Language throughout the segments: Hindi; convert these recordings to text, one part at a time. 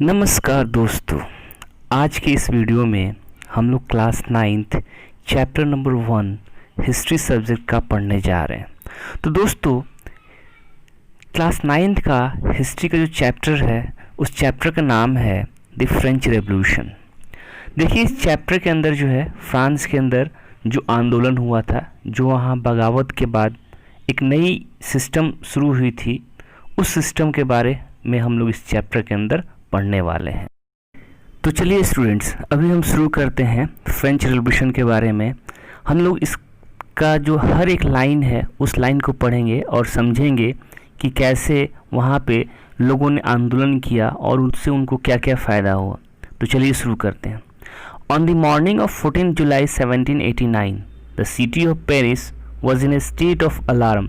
नमस्कार दोस्तों, आज के इस वीडियो में हम लोग class 9th chapter number 1 history subject का पढ़ने जा रहे हैं। तो दोस्तों, क्लास 9th का हिस्ट्री का जो चैप्टर है उस चैप्टर का नाम है द फ्रेंच रेवोल्यूशन। देखिए, इस चैप्टर के अंदर जो है फ्रांस के अंदर जो आंदोलन हुआ था, जो वहाँ बगावत के बाद एक नई सिस्टम शुरू हुई थी, उस सिस्टम के बारे में हम लोग इस चैप्टर के अंदर पढ़ने वाले हैं। तो चलिए स्टूडेंट्स, अभी हम शुरू करते हैं फ्रेंच रेवोल्यूशन के बारे में। हम लोग इसका जो हर एक लाइन है उस लाइन को पढ़ेंगे और समझेंगे कि कैसे वहाँ पे लोगों ने आंदोलन किया और उससे उनको क्या क्या फ़ायदा हुआ। तो चलिए शुरू करते हैं। On the morning of 14 July 1789 the city of Paris was in a state of alarm.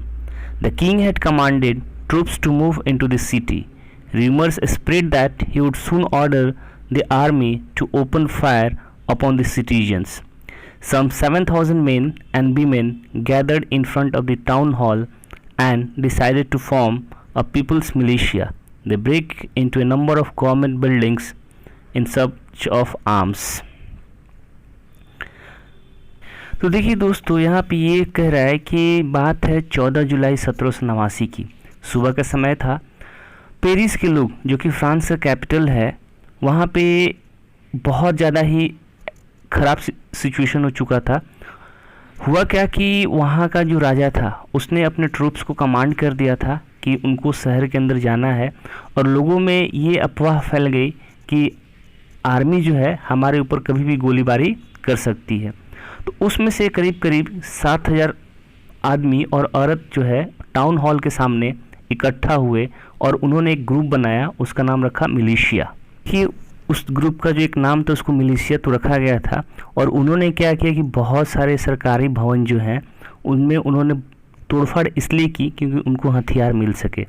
The king had commanded troops to move into the city. Rumors spread that he would soon order the army to open fire upon the citizens. Some 7,000 men and women gathered in front of the town hall and decided to form a people's militia. They break into a number of government buildings in search of arms. तो देखिए दोस्तों, यहाँ पे ये कह रहा है कि बात है 14 जुलाई 1789 की। सुबह का समय था। पेरिस के लोग, जो कि फ्रांस का कैपिटल है, वहाँ पे बहुत ज़्यादा ही ख़राब सिचुएशन हो चुका था। हुआ क्या कि वहाँ का जो राजा था उसने अपने ट्रूप्स को कमांड कर दिया था कि उनको शहर के अंदर जाना है, और लोगों में ये अफवाह फैल गई कि आर्मी जो है हमारे ऊपर कभी भी गोलीबारी कर सकती है। तो उसमें से करीब करीब 7,000 आदमी और औरत जो है टाउन हॉल के सामने इकट्ठा हुए और उन्होंने एक ग्रुप बनाया, उसका नाम रखा मिलिशिया। कि उस ग्रुप का जो एक नाम था उसको मिलिशिया तो रखा गया था। और उन्होंने क्या किया कि बहुत सारे सरकारी भवन जो हैं उनमें उन्होंने तोड़फाड़ इसलिए की क्योंकि उनको हथियार मिल सके।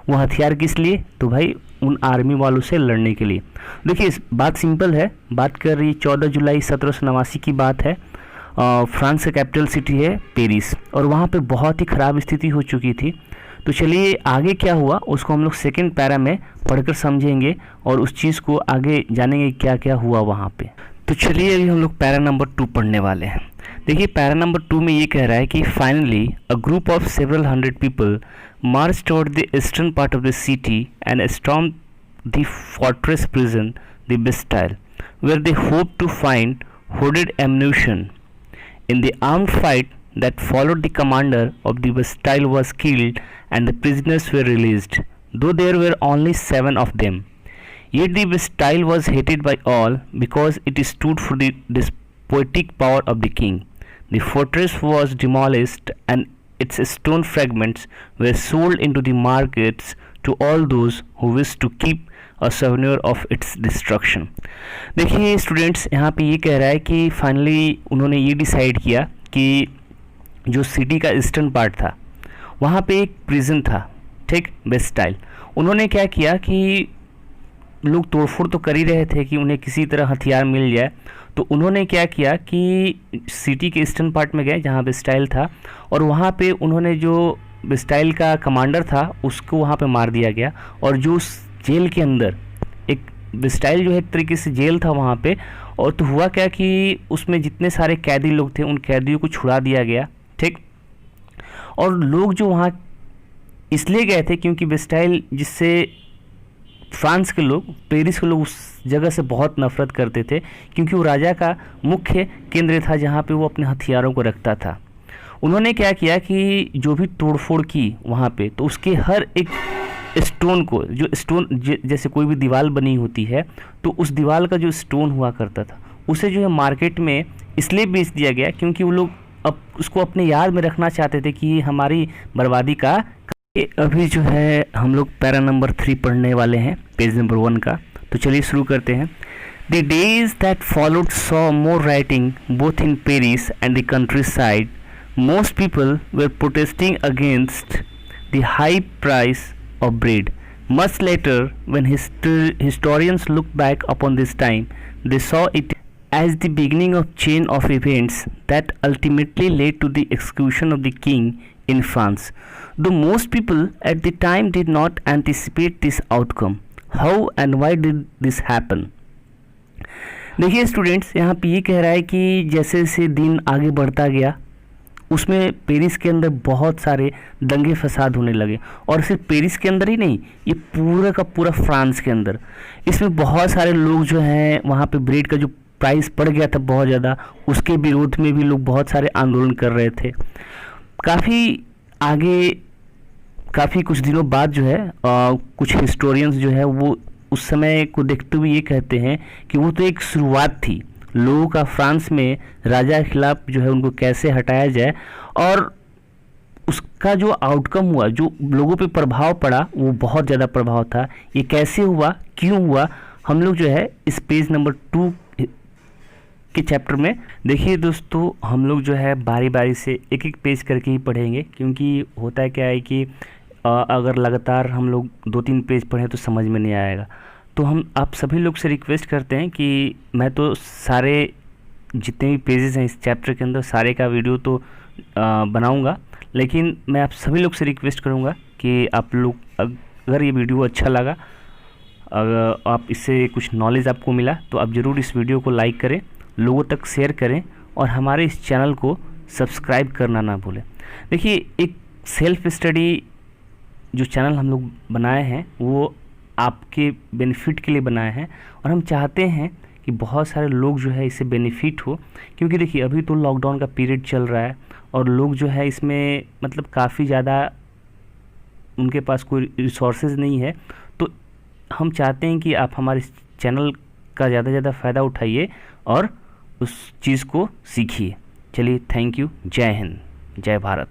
वो हथियार किस लिए? तो भाई उन आर्मी वालों से लड़ने के लिए। देखिए, बात सिंपल है। बात कर रही 14 जुलाई 1789 की बात है। फ्रांस का कैपिटल सिटी है पेरिस, और वहाँ पे बहुत ही ख़राब स्थिति हो चुकी थी। तो चलिए आगे क्या हुआ उसको हम लोग सेकंड पैरा में पढ़कर समझेंगे और उस चीज़ को आगे जानेंगे क्या क्या हुआ वहाँ पे। तो चलिए अभी हम लोग पैरा नंबर 2 पढ़ने वाले हैं। देखिए, पैरा नंबर 2 में ये कह रहा है कि finally a group of several hundred people march toward the eastern part of the city and storm the fortress prison the Bastille, where they hope to find hoarded ammunition. In the armed fight that followed, the commander of the Bastille was killed and the prisoners were released, though there were only 7 of them. Yet the Bastille was hated by all because it stood for the despotic power of the king. The fortress was demolished and its stone fragments were sold into the markets to all those who wished to keep a souvenir of its destruction. देखिए स्टूडेंट्स, यहाँ पे ये कह रहा है कि फाइनली उन्होंने ये डिसाइड किया कि जो सिटी का ईस्टर्न पार्ट था वहाँ पे एक प्रिजन था, ठीक, बेस्टाइल। उन्होंने क्या किया कि लोग तोड़फोड़ तो कर ही रहे थे कि उन्हें किसी तरह हथियार मिल जाए। तो उन्होंने क्या किया कि सिटी के ईस्टर्न पार्ट में गए जहाँ बेस्टाइल था, और वहाँ पे उन्होंने जो बेस्टाइल का कमांडर था उसको वहाँ पे मार दिया गया। और जो जेल के अंदर एक बेस्टाइल जो है एक तरीके से जेल था वहाँ पे। और तो हुआ क्या कि उसमें जितने सारे कैदी लोग थे उन कैदियों को छुड़ा दिया गया, ठीक। और लोग जो वहाँ इसलिए गए थे क्योंकि बेस्टाइल, जिससे फ्रांस के लोग, पेरिस के लोग उस जगह से बहुत नफरत करते थे क्योंकि वो राजा का मुख्य केंद्र था जहाँ पे वो अपने हथियारों को रखता था। उन्होंने क्या किया कि जो भी तोड़फोड़ की वहाँ पे, तो उसके हर एक स्टोन को, जो स्टोन जैसे कोई भी दीवार बनी होती है तो उस दीवार का जो स्टोन हुआ करता था उसे जो है मार्केट में इसलिए बेच दिया गया क्योंकि वो लोग अब उसको अपने याद में रखना चाहते थे कि हमारी बर्बादी का। अभी जो है हम लोग पैरा नंबर 3 पढ़ने वाले हैं, पेज नंबर 1 का। तो चलिए शुरू करते हैं। The days that followed saw more writing both in Paris and the country side. Most people were protesting against the high price of bread. Much later, when historians look back upon this time, they saw it as the beginning of chain of events that ultimately led to the execution of the king in France. Though most people at the time did not anticipate this outcome, how and why did this happen. देखिए स्टूडेंट्स, यहाँ पे ये कह रहा है कि जैसे जैसे दिन आगे बढ़ता गया उसमें पेरिस के अंदर बहुत सारे दंगे फसाद होने लगे, और सिर्फ पेरिस के अंदर ही नहीं, ये पूरा का पूरा फ्रांस के अंदर। इसमें बहुत सारे लोग जो हैं वहाँ पे ब्रेड का जो प्राइस बढ़ गया था बहुत ज़्यादा, उसके विरोध में भी लोग बहुत सारे आंदोलन कर रहे थे। काफ़ी आगे, काफ़ी कुछ दिनों बाद जो है कुछ हिस्टोरियंस जो है वो उस समय को देखते हुए ये कहते हैं कि वो तो एक शुरुआत थी लोगों का फ्रांस में राजा के खिलाफ जो है उनको कैसे हटाया जाए, और उसका जो आउटकम हुआ, जो लोगों पे प्रभाव पड़ा, वो बहुत ज़्यादा प्रभाव था। ये कैसे हुआ, क्यों हुआ, हम लोग जो है इस पेज नंबर 2 के चैप्टर में देखिए दोस्तों, हम लोग जो है बारी बारी से एक एक पेज करके ही पढ़ेंगे, क्योंकि होता है क्या है कि अगर लगातार हम लोग 2-3 पेज पढ़ें तो समझ में नहीं आएगा। तो हम आप सभी लोग से रिक्वेस्ट करते हैं कि मैं तो सारे जितने भी पेजेस हैं इस चैप्टर के अंदर सारे का वीडियो तो बनाऊंगा, लेकिन मैं आप सभी लोग से रिक्वेस्ट करूंगा कि आप लोग अगर ये वीडियो अच्छा लगा, अगर आप इससे कुछ नॉलेज आपको मिला, तो आप ज़रूर इस वीडियो को लाइक करें, लोगों तक शेयर करें, और हमारे इस चैनल को सब्सक्राइब करना ना भूलें। देखिए, एक सेल्फ स्टडी जो चैनल हम लोग बनाए हैं वो आपके बेनिफिट के लिए बनाए हैं, और हम चाहते हैं कि बहुत सारे लोग जो है इससे बेनिफिट हो, क्योंकि देखिए अभी तो लॉकडाउन का पीरियड चल रहा है और लोग जो है इसमें मतलब काफ़ी ज़्यादा उनके पास कोई रिसोर्सेज नहीं है। तो हम चाहते हैं कि आप हमारे इस चैनल का ज़्यादा से ज़्यादा फ़ायदा उठाइए और उस चीज़ को सीखिए। चलिए, थैंक यू, जय हिंद, जय भारत।